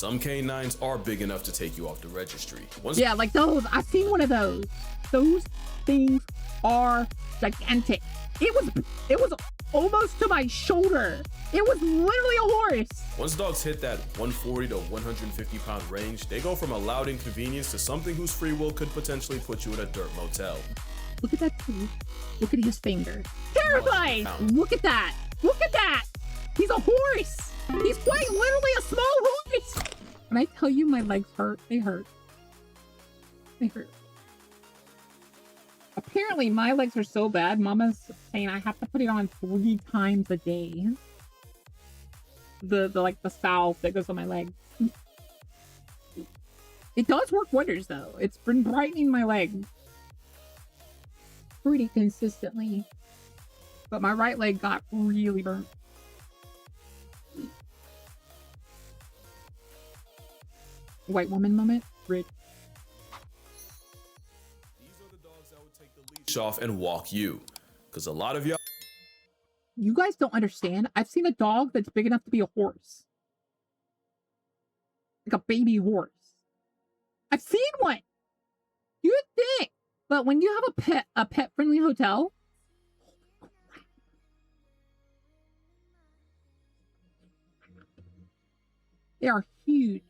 Some canines are big enough to take you off the registry. Yeah, like those. I've seen one of those. Those things are gigantic. It was almost to my shoulder. It was literally a horse. Once dogs hit that 140 to 150 pound range, they go from a loud inconvenience to something whose free will could potentially put you in a dirt motel. Look at that tooth. Look at his finger. Terrifying. Look at that. Look at that. He's a horse. He's quite literally a small horse. When I tell you my legs hurt, they hurt. They hurt. Apparently my legs are so bad, Mama's saying I have to put it on 3 times a day. The like the salve that goes on my leg. It does work wonders though. It's been brightening my leg pretty consistently. But my right leg got really burnt. White woman moment. Rich. These are the dogs that would take the leash off and walk you. Because a lot of y'all... You guys don't understand. I've seen a dog that's big enough to be a horse. Like a baby horse. I've seen one. You'd think. But when you have a pet-friendly hotel... They are huge.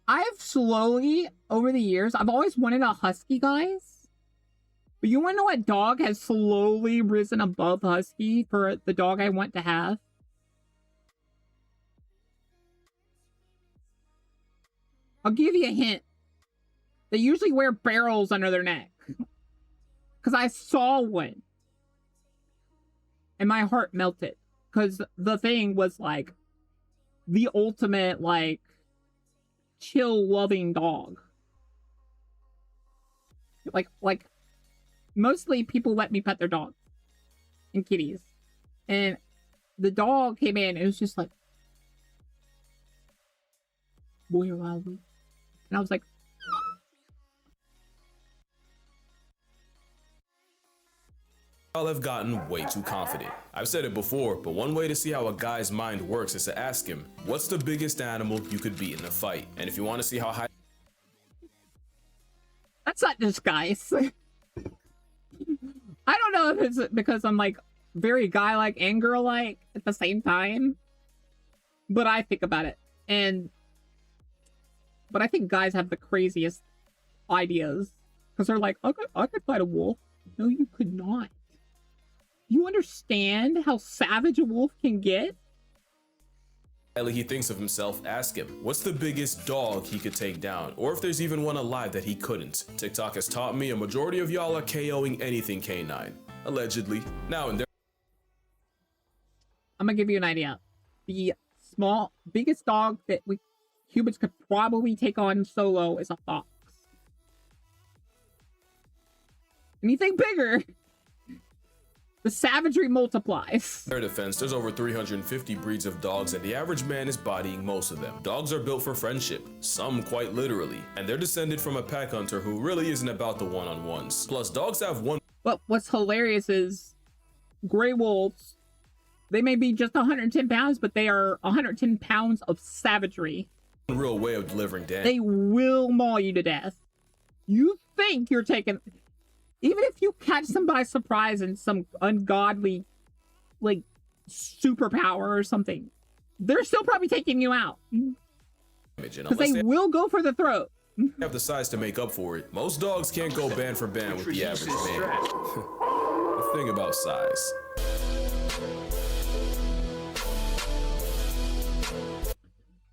I've slowly, over the years, I've always wanted a husky, guys. But you want to know what dog has slowly risen above husky for the dog I want to have? I'll give you a hint. They usually wear barrels under their neck. Because I saw one. And my heart melted. Because the thing was like the ultimate, like, chill loving dog. Like mostly people let me pet their dogs and kitties, and the dog came in and it was just like, where are we? And I was like, y'all have gotten way too confident. I've said it before, but one way to see how a guy's mind works is to ask him, what's the biggest animal you could beat in a fight? And if you want to see how high... That's not disguise. I don't know if it's because I'm like very guy-like and girl-like at the same time, but I think about it. But I think guys have the craziest ideas because they're like, I could fight a wolf. No, you could not. You understand how savage a wolf can get? He thinks of himself, ask him, what's the biggest dog he could take down? Or if there's even one alive that he couldn't. TikTok has taught me a majority of y'all are KOing anything canine. Allegedly. Now and there. I'm gonna give you an idea. The biggest dog that humans could probably take on solo is a fox. Anything bigger, the savagery multiplies. In their defense, there's over 350 breeds of dogs and the average man is bodying most of them. Dogs are built for friendship, some quite literally, and they're descended from a pack hunter who really isn't about the one-on-ones. Plus, dogs have one... But what's hilarious is gray wolves, they may be just 110 pounds, but they are 110 pounds of savagery. Real way of delivering damage. They will maul you to death. You think you're taking... Even if you catch them by surprise in some ungodly, like, superpower or something, they're still probably taking you out. Because they will go for the throat. Have the size to make up for it. Most dogs can't go band for band with the average man. The thing about size.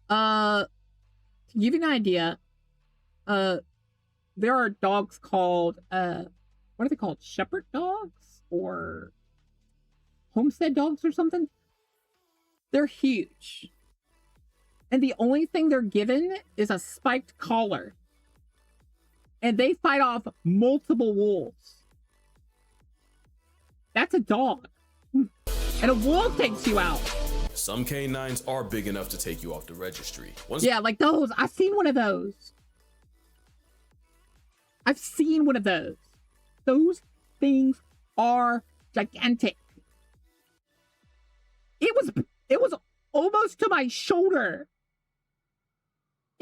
To give you an idea, there are dogs called, what are they called? Shepherd dogs? Or homestead dogs or something? They're huge. And the only thing they're given is a spiked collar. And they fight off multiple wolves. That's a dog. And a wolf takes you out. Some canines are big enough to take you off the registry. Yeah, like those. I've seen one of those. I've seen one of those. Those things are gigantic. It was almost to my shoulder.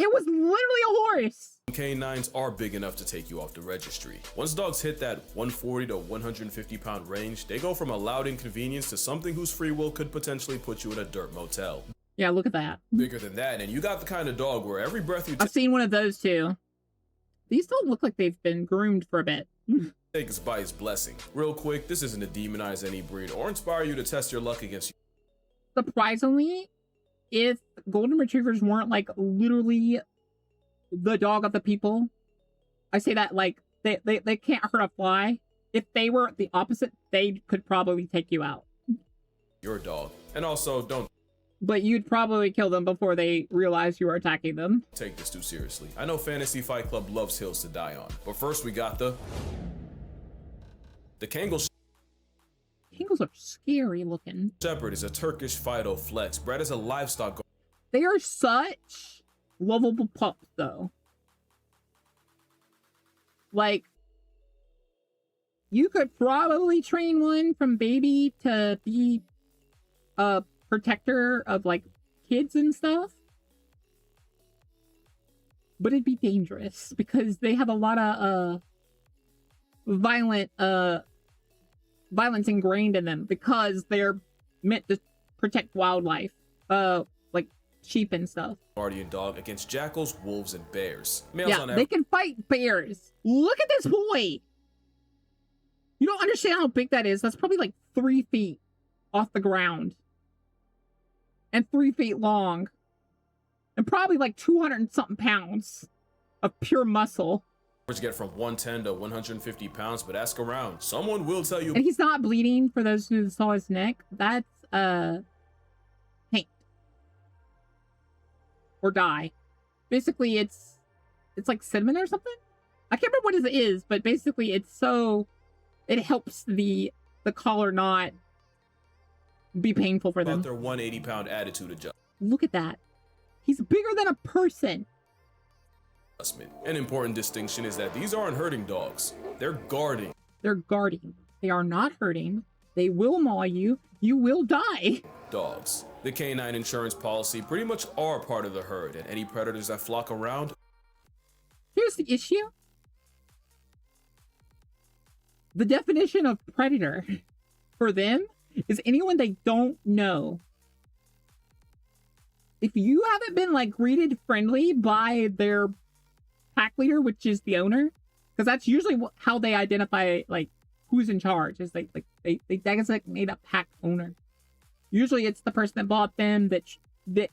It was literally a horse. Canines are big enough to take you off the registry. Once dogs hit that 140 to 150 pound range, they go from a loud inconvenience to something whose free will could potentially put you in a dirt motel. Yeah, look at that. Bigger than that, and you got the kind of dog where every breath you I've seen one of those too. These don't look like they've been groomed for a bit. take is by his blessing. Real quick, this isn't to demonize any breed or inspire you to test your luck against you. Surprisingly, if golden retrievers weren't like literally the dog of the people, I say that like they can't hurt a fly. If they were the opposite, they could probably take you out. Your dog. And also, don't But you'd probably kill them before they realize you were attacking them. take this too seriously. I know Fantasy Fight Club loves hills to die on, but first we got the Kangal Kangles are scary looking. Shepherd is a Turkish Fido flex bred as a livestock. They are such lovable pups, though. Like, you could probably train one from baby to be a protector of, like, kids and stuff. But it'd be dangerous because they have a lot of, violence ingrained in them because they're meant to protect wildlife, like sheep and stuff. Guardian dog against jackals, wolves, and bears. Yeah, they can fight bears. Look at this boy. You don't understand how big that is. That's probably like 3 feet off the ground. And 3 feet long. And probably like 200 and something pounds of pure muscle. Get from 110 to 150 pounds, but ask around. Someone will tell you. And he's not bleeding, for those who saw his neck. That's, paint. Or dye. Basically, it's like cinnamon or something? I can't remember what it is, but basically it's so... It helps the collar not be painful for them. About their 180 pound attitude adjustment. Look at that. He's bigger than a person. An important distinction is that these aren't herding dogs. They're guarding. They're guarding. They are not hurting. They will maul you. You will die. Dogs. The canine insurance policy pretty much are part of the herd, and any predators that flock around. Here's the issue. The definition of predator for them is anyone they don't know. If you haven't been like greeted friendly by their pack leader, which is the owner, because that's usually how they identify like who's in charge, is they designate a pack owner. Usually it's the person that bought them that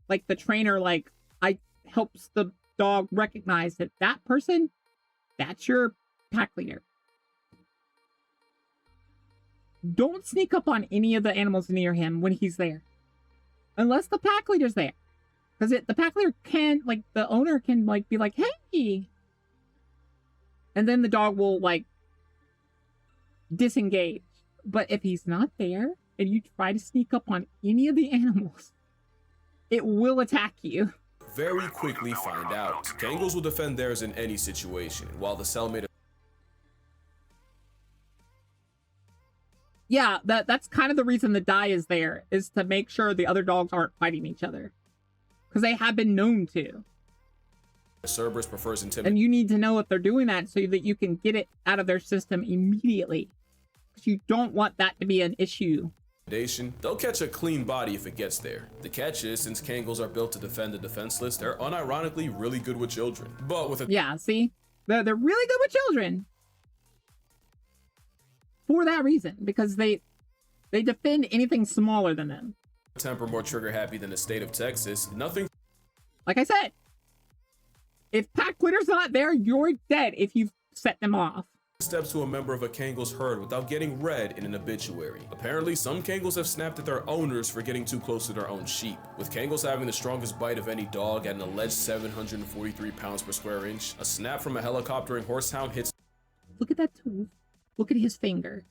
like the trainer helps the dog recognize that person, that's your pack leader. Don't sneak up on any of the animals near him when he's there, unless the pack leader's there. Because the pack leader can, like, the owner can, like, be like, hey! And then the dog will, like, disengage. But if he's not there, and you try to sneak up on any of the animals, it will attack you. Very quickly find out. Kangles will defend theirs in any situation, while the cellmate... Yeah, that's kind of the reason the dye is there, is to make sure the other dogs aren't fighting each other. Because they have been known to. Cerberus prefers intimidation. And you need to know if they're doing that so that you can get it out of their system immediately. Because you don't want that to be an issue. They'll catch a clean body if it gets there. The catch is, since Kangles are built to defend the defenseless, they're unironically really good with children. But with a... Yeah, see? They're really good with children. For that reason. Because they defend anything smaller than them. Temper more trigger happy than the state of Texas. Nothing. Like I said, if pack leader's not there, you're dead if you've set them off. Steps to a member of a Kangles herd without getting read in an obituary. Apparently, some Kangles have snapped at their owners for getting too close to their own sheep. With Kangles having the strongest bite of any dog at an alleged 743 pounds per square inch, a snap from a helicoptering horsehound hits. Look at that tooth. Look at his finger.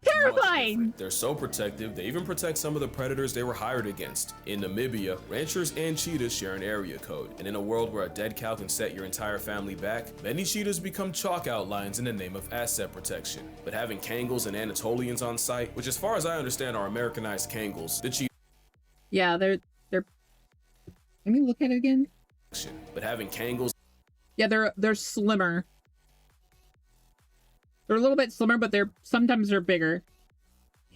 Terrifying! They're so protective, they even protect some of the predators they were hired against. In Namibia, ranchers and cheetahs share an area code, and in a world where a dead cow can set your entire family back, many cheetahs become chalk outlines in the name of asset protection. But having Kangles and Anatolians on site, which as far as I understand are Americanized Kangles, the cheetah... Yeah, they're. Let me look at it again. But having Kangles. Yeah, they're slimmer. They're a little bit slimmer, but sometimes they're bigger.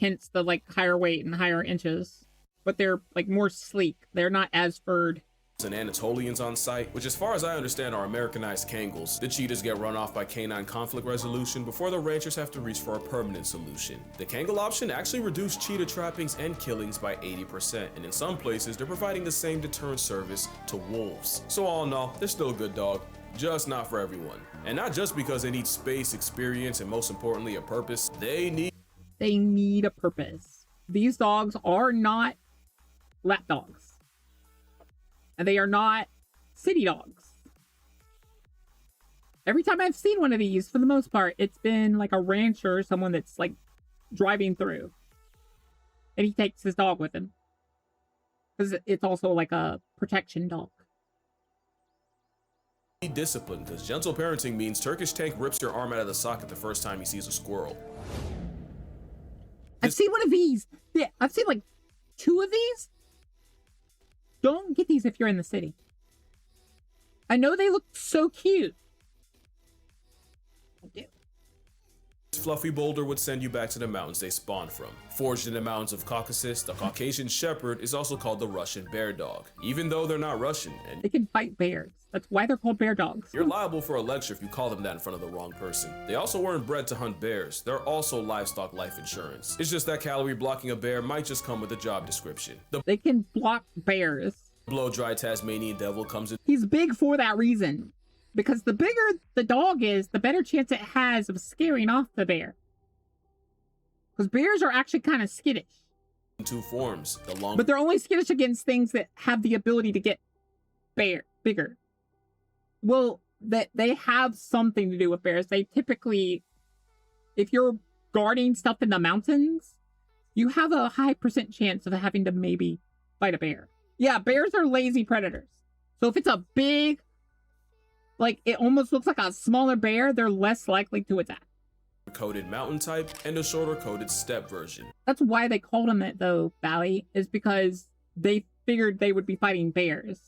Hence the like higher weight and higher inches. But they're like more sleek. They're not as furred. And Anatolians on site, which as far as I understand are Americanized Kangles. The cheetahs get run off by canine conflict resolution before the ranchers have to reach for a permanent solution. The Kangle option actually reduced cheetah trappings and killings by 80%, and in some places they're providing the same deterrent service to wolves. So all in all, they're still a good dog, just not for everyone. And not just because they need space, experience, and most importantly a purpose, they need a purpose. These dogs are not lap dogs. And they are not city dogs. Every time I've seen one of these, for the most part, it's been like a rancher, someone that's like driving through. And he takes his dog with him. Because it's also like a protection dog. Discipline, because gentle parenting means Turkish Tank rips your arm out of the socket the first time he sees a squirrel. I've seen one of these. Yeah, I've seen like 2 of these. Don't get these if you're in the city. I know they look so cute. I do. This fluffy boulder would send you back to the mountains they spawned from. Forged in the mountains of Caucasus, the Caucasian Shepherd is also called the Russian bear dog, even though they're not Russian. And they can fight bears. That's why they're called bear dogs. You're liable for a lecture if you call them that in front of the wrong person. They also weren't bred to hunt bears. They're also livestock life insurance. It's just that calorie blocking a bear might just come with a job description. They can block bears. The blow-dry Tasmanian devil comes in. He's big for that reason. Because the bigger the dog is, the better chance it has of scaring off the bear. Because bears are actually kind of skittish. In 2 forms. The long. But they're only skittish against things that have the ability to get bigger. Well, that they have something to do with bears. They typically, if you're guarding stuff in the mountains, you have a high % chance of having to maybe fight a bear. Yeah, bears are lazy predators. So if it's a big, like it almost looks like a smaller bear, they're less likely to attack. Coated mountain type and a shorter coated steppe version. That's why they called them it though, Valley, is because they figured they would be fighting bears.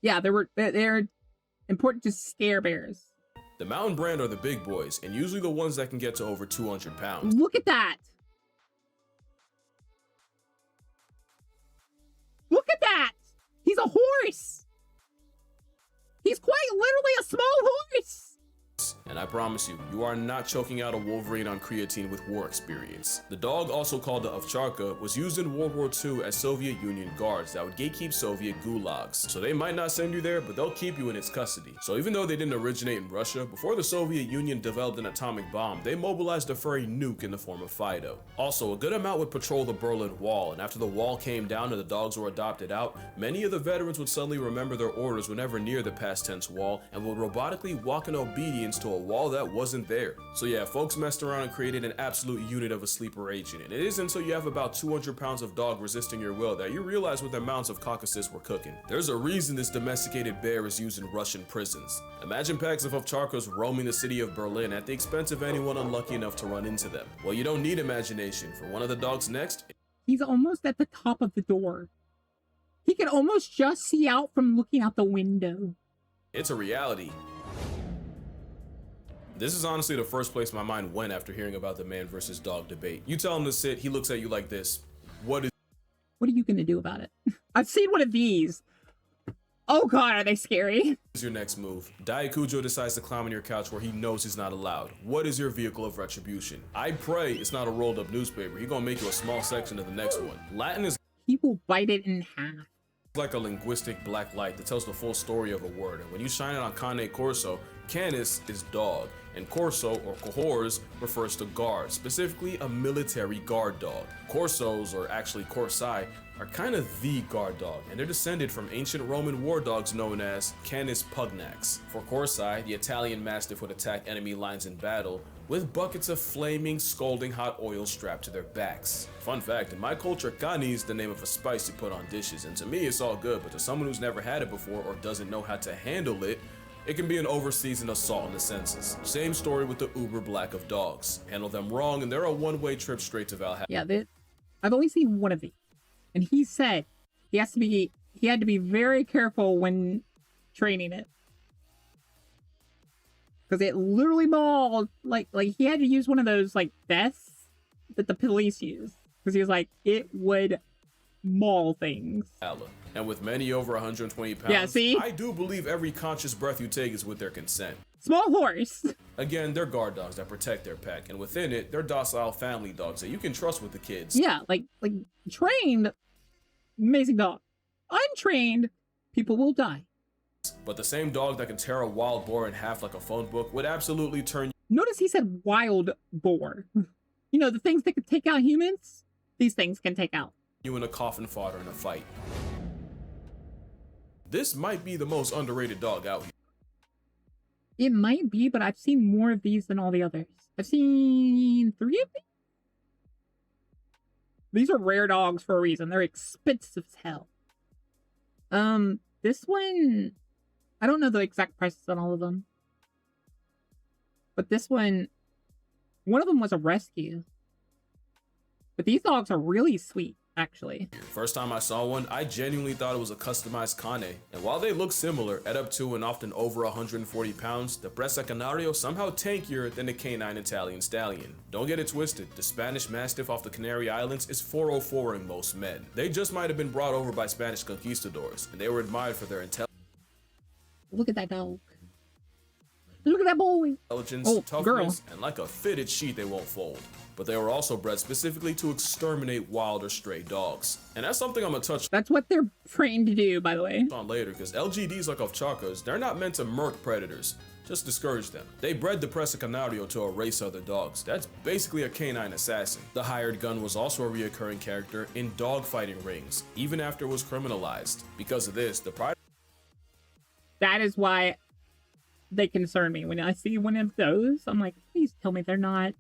Yeah, they're important to scare bears. The mountain brand are the big boys, and usually the ones that can get to over 200 pounds. Look at that! Look at that! He's a horse! He's quite literally a small horse! And I promise you, you are not choking out a Wolverine on creatine with war experience. The dog, also called the ovcharka, was used in World War II as Soviet Union guards that would gatekeep Soviet gulags. So they might not send you there, but they'll keep you in its custody. So even though they didn't originate in Russia, before the Soviet Union developed an atomic bomb, they mobilized a furry nuke in the form of Fido. Also, a good amount would patrol the Berlin Wall, and after the wall came down and the dogs were adopted out, many of the veterans would suddenly remember their orders whenever near the past tense wall, and would robotically walk in obedience to a wall that wasn't there. So yeah, folks messed around and created an absolute unit of a sleeper agent, and it isn't until you have about 200 pounds of dog resisting your will that you realize what the mountains of Caucasus were cooking. There's a reason this domesticated bear is used in Russian prisons. Imagine packs of ovcharkas roaming the city of Berlin at the expense of anyone unlucky enough to run into them. Well, you don't need imagination. For one of the dogs next, he's almost at the top of the door. He can almost just see out from looking out the window. It's a reality. This is honestly the first place my mind went after hearing about the man versus dog debate. You tell him to sit, he looks at you like this. What are you gonna do about it? I've seen one of these. Oh god, are they scary? Is your next move? Daikujo decides to climb on your couch where he knows he's not allowed. What is your vehicle of retribution? I pray it's not a rolled up newspaper. He's gonna make you a small section of the next one. Latin is he will bite it in half. Like a linguistic black light that tells the full story of a word, and when you shine it on Cane Corso, canis is dog, and corso or cohors refers to guard, specifically a military guard dog. Corsos, or actually corsai, are kind of the guard dog, and they're descended from ancient Roman war dogs known as canis pugnax. For corsai, the Italian mastiff would attack enemy lines in battle with buckets of flaming, scalding hot oil strapped to their backs. Fun fact, in my culture, cani is the name of a spice you put on dishes, and to me it's all good, but to someone who's never had it before or doesn't know how to handle it, it can be an overseasoned assault on the senses. Same story with the uber black of dogs. Handle them wrong and they're a one-way trip straight to Valhalla. Yeah, I've only seen one of these. And he said he had to be very careful when training it. Because it literally mauled, like he had to use one of those like vests that the police use. Because he was like, it would maul things. And with many over 120 pounds, yeah, see? I do believe every conscious breath you take is with their consent. Small horse. Again, they're guard dogs that protect their pack, and within it, they're docile family dogs that you can trust with the kids. Yeah, like trained, amazing dog. Untrained, people will die. But the same dog that can tear a wild boar in half like a phone book would absolutely turn. Notice he said wild boar. You know, the things that could take out humans, these things can take out. You in a coffin fodder in a fight. This might be the most underrated dog out here. It might be, but I've seen more of these than all the others. I've seen 3 of these. These are rare dogs for a reason. They're expensive as hell. This one, I don't know the exact prices on all of them. But this one of them was a rescue. But these dogs are really sweet, actually. First time I saw one, I genuinely thought it was a customized cane. And while they look similar, at up to and often over 140 pounds, the Presa Canario somehow tankier than the canine Italian stallion. Don't get it twisted, the Spanish Mastiff off the Canary Islands is 404ing most men. They just might have been brought over by Spanish conquistadors, and they were admired for their Look at that dog. Look at that boy. intelligence, toughness, and like a fitted sheet they won't fold. But they were also bred specifically to exterminate wild or stray dogs. And that's something I'm gonna touch That's what they're trained to do, by the way. on later, because LGDs like Ovchakas, they're not meant to murk predators, just discourage them. They bred the Presa Canario to erase other dogs. That's basically a canine assassin. The hired gun was also a reoccurring character in dogfighting rings, even after it was criminalized. Because of this, the pride That is why they concern me. When I see one of those, I'm like, please tell me they're not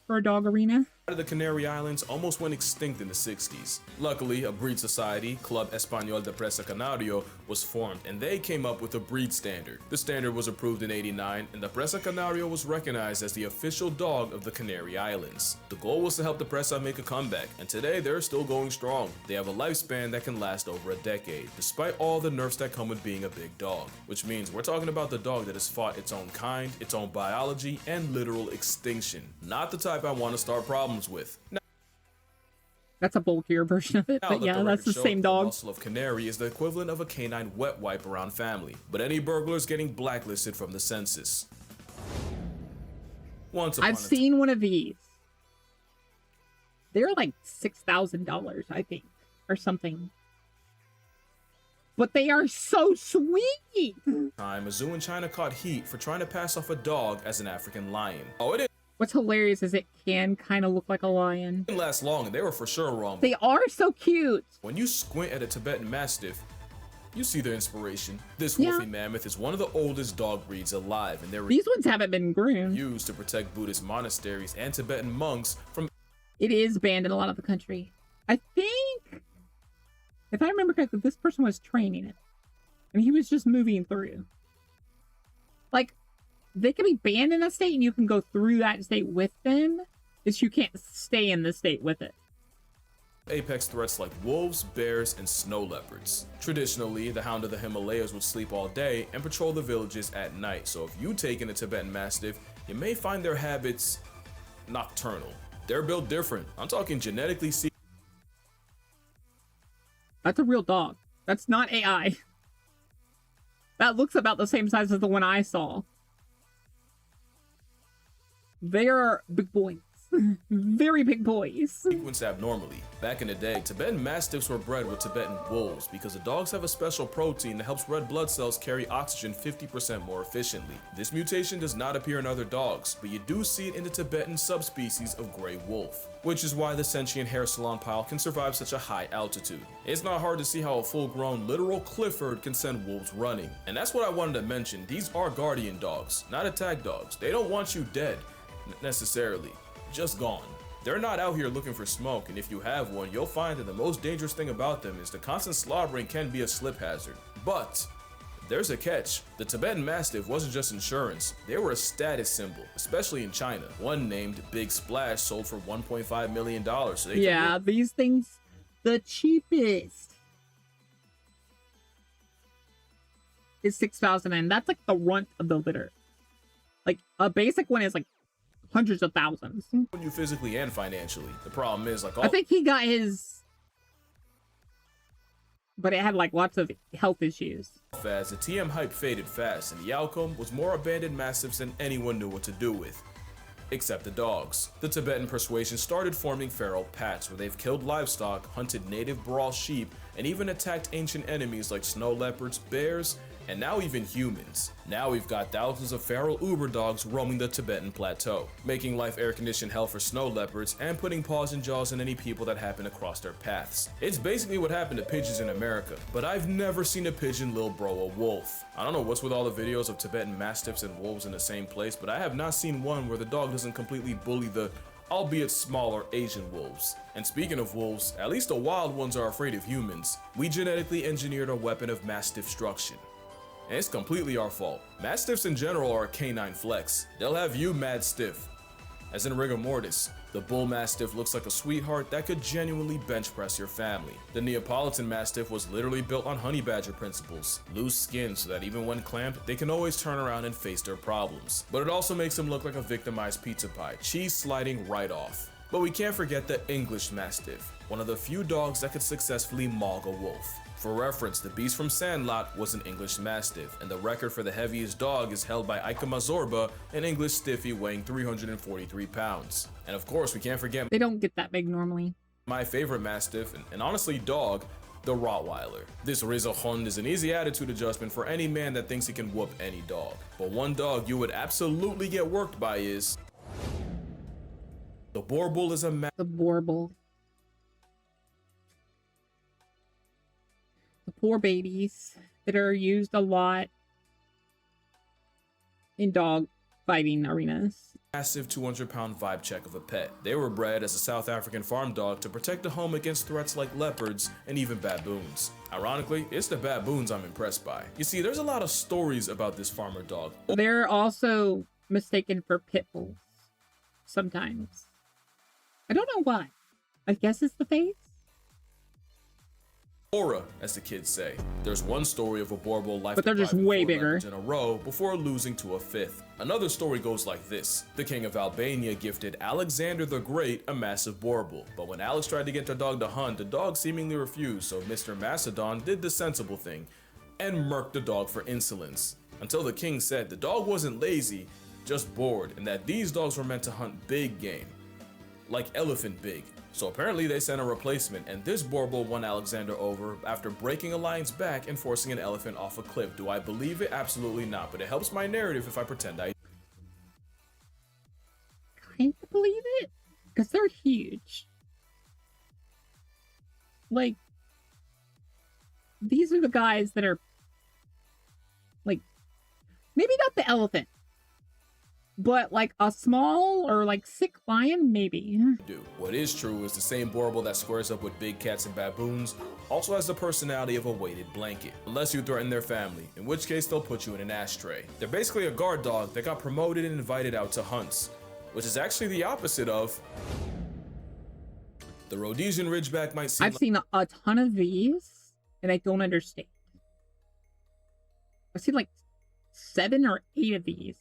for a dog arena. of the Canary Islands almost went extinct in the 60s. Luckily, a breed society, Club Español de Presa Canario, was formed, and they came up with a breed standard. The standard was approved in '89, and the Presa Canario was recognized as the official dog of the Canary Islands. The goal was to help the Presa make a comeback, and today they're still going strong. They have a lifespan that can last over a decade, despite all the nerfs that come with being a big dog. Which means we're talking about the dog that has fought its own kind, its own biology, and literal extinction. Not the type I want to start problems with. That's a bulkier version of it, but yeah, that's the same dog. The muscle of canary is the equivalent of a canine wet wipe around family, but any burglar is getting blacklisted from the census. I've seen one of these. They're like $6,000, I think, or something. But they are so sweet. A zoo in China caught heat for trying to pass off a dog as an African lion. Oh, it What's hilarious is it can kind of look like a lion. didn't last long, and they were for sure wrong. They are so cute. When you squint at a Tibetan Mastiff, you see their inspiration. This wolfy mammoth is one of the oldest dog breeds alive, and they're These ones haven't been groomed. used to protect Buddhist monasteries and Tibetan monks from It is banned in a lot of the country. I think, if I remember correctly, this person was training it. And he was just moving through. Like, they can be banned in a state and you can go through that state with them. It's you can't stay in the state with it. apex threats like wolves, bears, and snow leopards. Traditionally, the hound of the Himalayas would sleep all day and patrol the villages at night, so if you take in a Tibetan Mastiff, you may find their habits nocturnal. They're built different. I'm talking genetically That's a real dog. That's not AI. That looks about the same size as the one I saw. They are big boys. Very big boys. sequenced abnormally. Back in the day, Tibetan Mastiffs were bred with Tibetan wolves because the dogs have a special protein that helps red blood cells carry oxygen 50% more efficiently. This mutation does not appear in other dogs, but you do see it in the Tibetan subspecies of gray wolf, which is why the sentient hair salon pile can survive such a high altitude. It's not hard to see how a full-grown literal Clifford can send wolves running. And that's what I wanted to mention. These are guardian dogs, not attack dogs. They don't want you dead, necessarily. Just gone. They're not out here looking for smoke, and if you have one, you'll find that the most dangerous thing about them is the constant slaughtering can be a slip hazard. But there's a catch. The Tibetan Mastiff wasn't just insurance, they were a status symbol, especially in China. One named Big Splash sold for $1.5 million. So yeah, these things, the cheapest is 6,000, and that's like the runt of the litter. Like a basic one is like hundreds of thousands. You physically and financially. The problem is, like, I think he got his, but it had like lots of health issues. As the TM hype faded fast, and the outcome was more abandoned mastiffs than anyone knew what to do with. Except the dogs. The Tibetan persuasion started forming feral packs where they've killed livestock, hunted native Baral sheep, and even attacked ancient enemies like snow leopards, bears, and now even humans. Now we've got thousands of feral Uber dogs roaming the Tibetan plateau, making life air-conditioned hell for snow leopards and putting paws and jaws in any people that happen to cross their paths. It's basically what happened to pigeons in America, but I've never seen a pigeon lil bro a wolf. I don't know what's with all the videos of Tibetan mastiffs and wolves in the same place, but I have not seen one where the dog doesn't completely bully the albeit smaller Asian wolves. And speaking of wolves, at least the wild ones are afraid of humans. We genetically engineered a weapon of mass destruction. And it's completely our fault. Mastiffs in general are a canine flex. They'll have you mad stiff. As in rigor mortis, the bull mastiff looks like a sweetheart that could genuinely bench press your family. The Neapolitan mastiff was literally built on honey badger principles. Loose skin so that even when clamped, they can always turn around and face their problems. But it also makes them look like a victimized pizza pie, cheese sliding right off. But we can't forget the English mastiff, one of the few dogs that could successfully maul a wolf. For reference, the beast from Sandlot was an English Mastiff, and the record for the heaviest dog is held by Ika Mazorba, an English Stiffy weighing 343 pounds. And of course, we can't forget They don't get that big normally. my favorite Mastiff, and honestly dog, the Rottweiler. This Rizzohund is an easy attitude adjustment for any man that thinks he can whoop any dog. But one dog you would absolutely get worked by is... the Boer Bull is a The Boer Bull. The poor babies that are used a lot in dog fighting arenas. massive 200-pound vibe check of a pet. They were bred as a South African farm dog to protect the home against threats like leopards and even baboons. Ironically, it's the baboons I'm impressed by. You see, there's a lot of stories about this farmer dog. They're also mistaken for pit bulls sometimes. I don't know why. I guess it's the face. Aura, as the kids say. There's one story of a Boer Bull life, but they're just way bigger in a row before losing to a fifth. Another story goes like this. The king of Albania gifted Alexander the Great a massive Boer Bull, but when Alex tried to get the dog to hunt, the dog seemingly refused, so Mr. Macedon did the sensible thing and murked the dog for insolence. Until the king said the dog wasn't lazy, just bored, and that these dogs were meant to hunt big game, like elephant big. So apparently they sent a replacement, and this Boer Bull won Alexander over after breaking a lion's back and forcing an elephant off a cliff. Do I believe it? Absolutely not, but it helps my narrative if I pretend I kind of believe it, because they're huge. Like, these are the guys that are, like, maybe not the elephant, but like a small or like sick lion, maybe. do. What is true is the same Boer Bull that squares up with big cats and baboons also has the personality of a weighted blanket, unless you threaten their family, in which case they'll put you in an ashtray. They're basically a guard dog that got promoted and invited out to hunts, which is actually the opposite of the Rhodesian Ridgeback. Might seem I've seen a ton of these, and I don't understand. I've seen like 7 or 8 of these.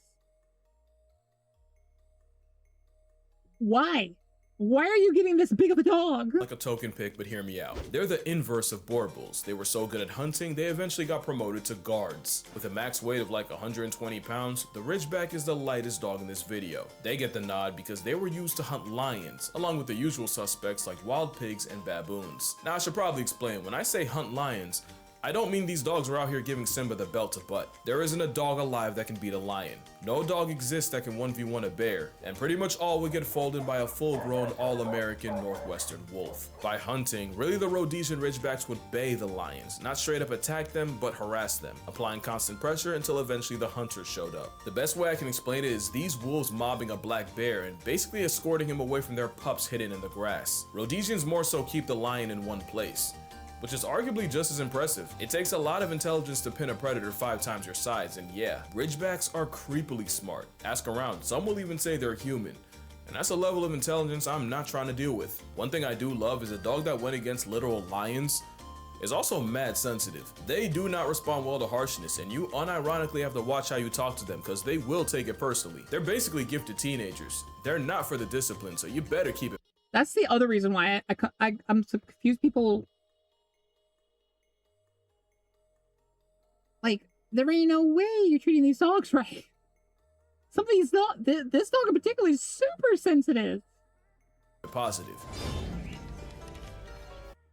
Why? Why are you getting this big of a dog? like a token pick, but hear me out. They're the inverse of Boer Bulls. They were so good at hunting, they eventually got promoted to guards. With a max weight of like 120 pounds, the Ridgeback is the lightest dog in this video. They get the nod because they were used to hunt lions, along with the usual suspects like wild pigs and baboons. Now I should probably explain, when I say hunt lions, I don't mean these dogs are out here giving Simba the belt to butt. There isn't a dog alive that can beat a lion. No dog exists that can 1v1 a bear, and pretty much all would get folded by a full-grown all-American Northwestern wolf. By hunting, really the Rhodesian Ridgebacks would bay the lions, not straight up attack them, but harass them, applying constant pressure until eventually the hunters showed up. The best way I can explain it is these wolves mobbing a black bear and basically escorting him away from their pups hidden in the grass. Rhodesians more so keep the lion in one place. which is arguably just as impressive. It takes a lot of intelligence to pin a predator 5 times your size, and yeah, Ridgebacks are creepily smart. Ask around, some will even say they're human. And that's a level of intelligence I'm not trying to deal with. One thing I do love is a dog that went against literal lions is also mad sensitive. They do not respond well to harshness, and you unironically have to watch how you talk to them because they will take it personally. They're basically gifted teenagers. They're not for the discipline, so you better keep it. That's the other reason why I'm so confused. People, like, there ain't no way you're treating these dogs right. Something's not, this dog in particular is super sensitive. Positive.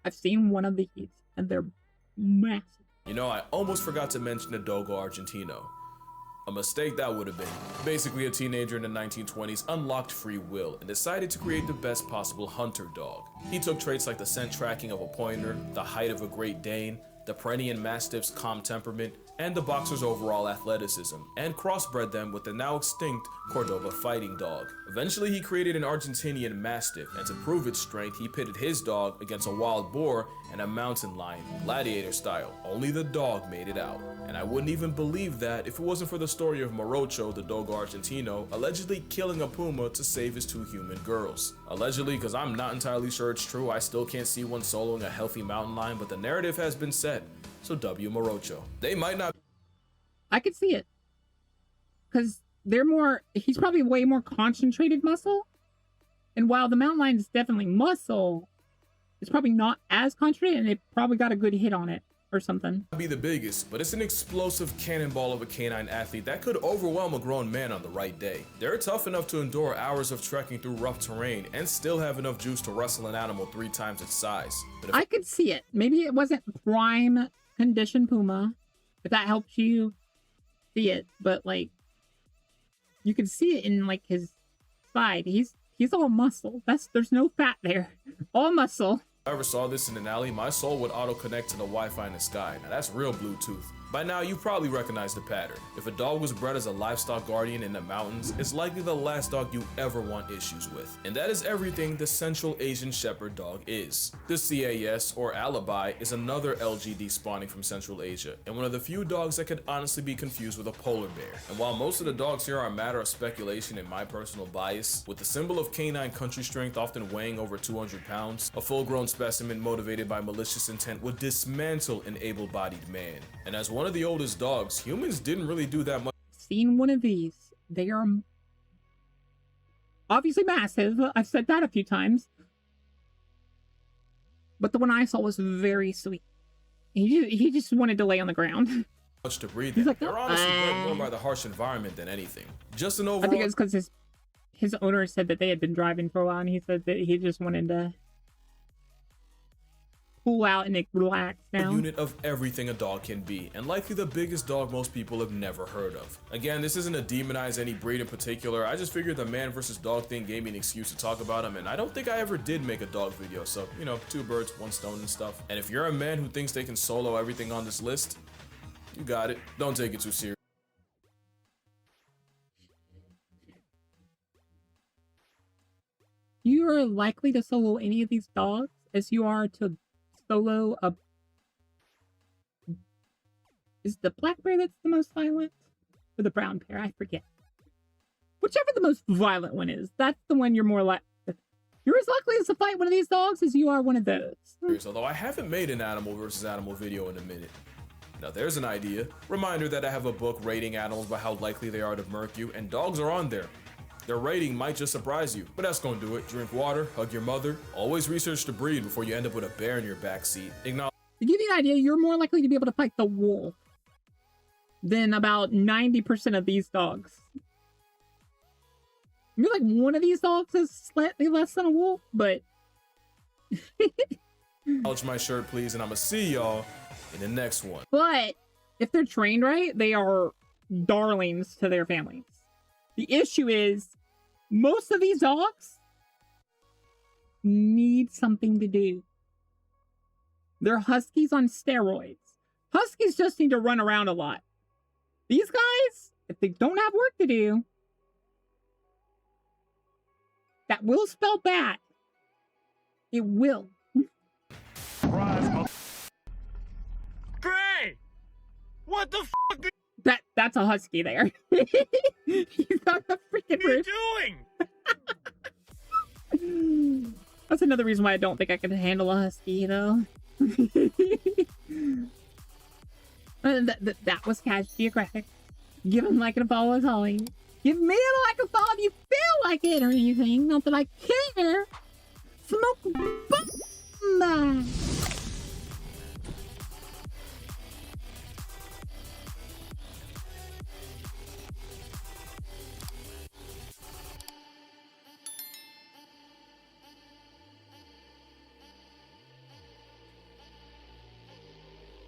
I've seen one of these, and they're massive. You know, I almost forgot to mention the Dogo Argentino. A mistake that would have been. Basically, a teenager in the 1920s unlocked free will and decided to create the best possible hunter dog. He took traits like the scent tracking of a pointer, the height of a Great Dane, the Pyrenean Mastiff's calm temperament, and the boxer's overall athleticism, and crossbred them with the now extinct Cordoba fighting dog. Eventually, he created an Argentinian Mastiff, and to prove its strength, he pitted his dog against a wild boar and a mountain lion, gladiator style. Only the dog made it out. And I wouldn't even believe that if it wasn't for the story of Morocho, the Dogo Argentino, allegedly killing a puma to save his 2 human girls. Allegedly, because I'm not entirely sure it's true. I still can't see one soloing a healthy mountain lion, but the narrative has been set. So W Morocho. They might not. I could see it. Because they're more, he's probably way more concentrated muscle. And while the mountain lion is definitely muscle, it's probably not as concentrated, and it probably got a good hit on it or something. Be the biggest, but it's an explosive cannonball of a canine athlete that could overwhelm a grown man on the right day. They're tough enough to endure hours of trekking through rough terrain and still have enough juice to wrestle an animal 3 times its size. But I could see it. Maybe it wasn't prime condition puma, if that helps you see it, but like you can see it in like his side. He's all muscle. There's no fat there. All muscle. If I ever saw this in an alley, my soul would auto-connect to the Wi-Fi in the sky. Now that's real Bluetooth. By now, you probably recognize the pattern. If a dog was bred as a livestock guardian in the mountains, it's likely the last dog you ever want issues with. And that is everything the Central Asian Shepherd dog is. The CAS, or Alibi, is another LGD spawning from Central Asia, and one of the few dogs that could honestly be confused with a polar bear. And while most of the dogs here are a matter of speculation and my personal bias, with the symbol of canine country strength often weighing over 200 pounds, a full-grown specimen motivated by malicious intent would dismantle an able-bodied man. And as one of the oldest dogs, humans didn't really do that much. Seen one of these. They are obviously massive. I've said that a few times. But the one I saw was very sweet. He just wanted to lay on the ground. Much to breathe He's in. like, They're honestly bred more by the harsh environment than anything. Just an overall. I think it's because his owner said that they had been driving for a while, and he said that he just wanted to pull out and relax now. Unit of everything a dog can be, and likely the biggest dog most people have never heard of. Again, this isn't to demonize any breed in particular. I just figured the man versus dog thing gave me an excuse to talk about him, and I don't think I ever did make a dog video, so, you know, 2 birds, 1 stone and stuff. And if you're a man who thinks they can solo everything on this list, you got it. Don't take it too serious. You are likely to solo any of these dogs as you are to solo a... Is the black bear that's the most violent? Or the brown bear? I forget. Whichever the most violent one is, that's the one you're more like... You're as likely to fight one of these dogs as you are one of those. Although I haven't made an animal versus animal video in a minute. Now there's an idea. Reminder that I have a book rating animals by how likely they are to murk you, and dogs are on there. Their rating might just surprise you, but that's gonna do it. Drink water, hug your mother, always research the breed before you end up with a bear in your backseat. To give you an idea, you're more likely to be able to fight the wolf than about 90% of these dogs. I feel like one of these dogs is slightly less than a wolf, but... Acknowledge my shirt, please, and I'ma see y'all in the next one. But if they're trained right, they are darlings to their families. The issue is, most of these dogs need something to do. They're huskies on steroids. Huskies just need to run around a lot. These guys, if they don't have work to do, that will spell bad. It will. What the fuck That's a husky there. He's on the freaking are you roof. doing? That's another reason why I don't think I can handle a husky, you know? That was Cash Geographic. Give him like and follow us, Holly. Give me a like and follow if you feel like it or anything. Not that I care. Smoke bomb.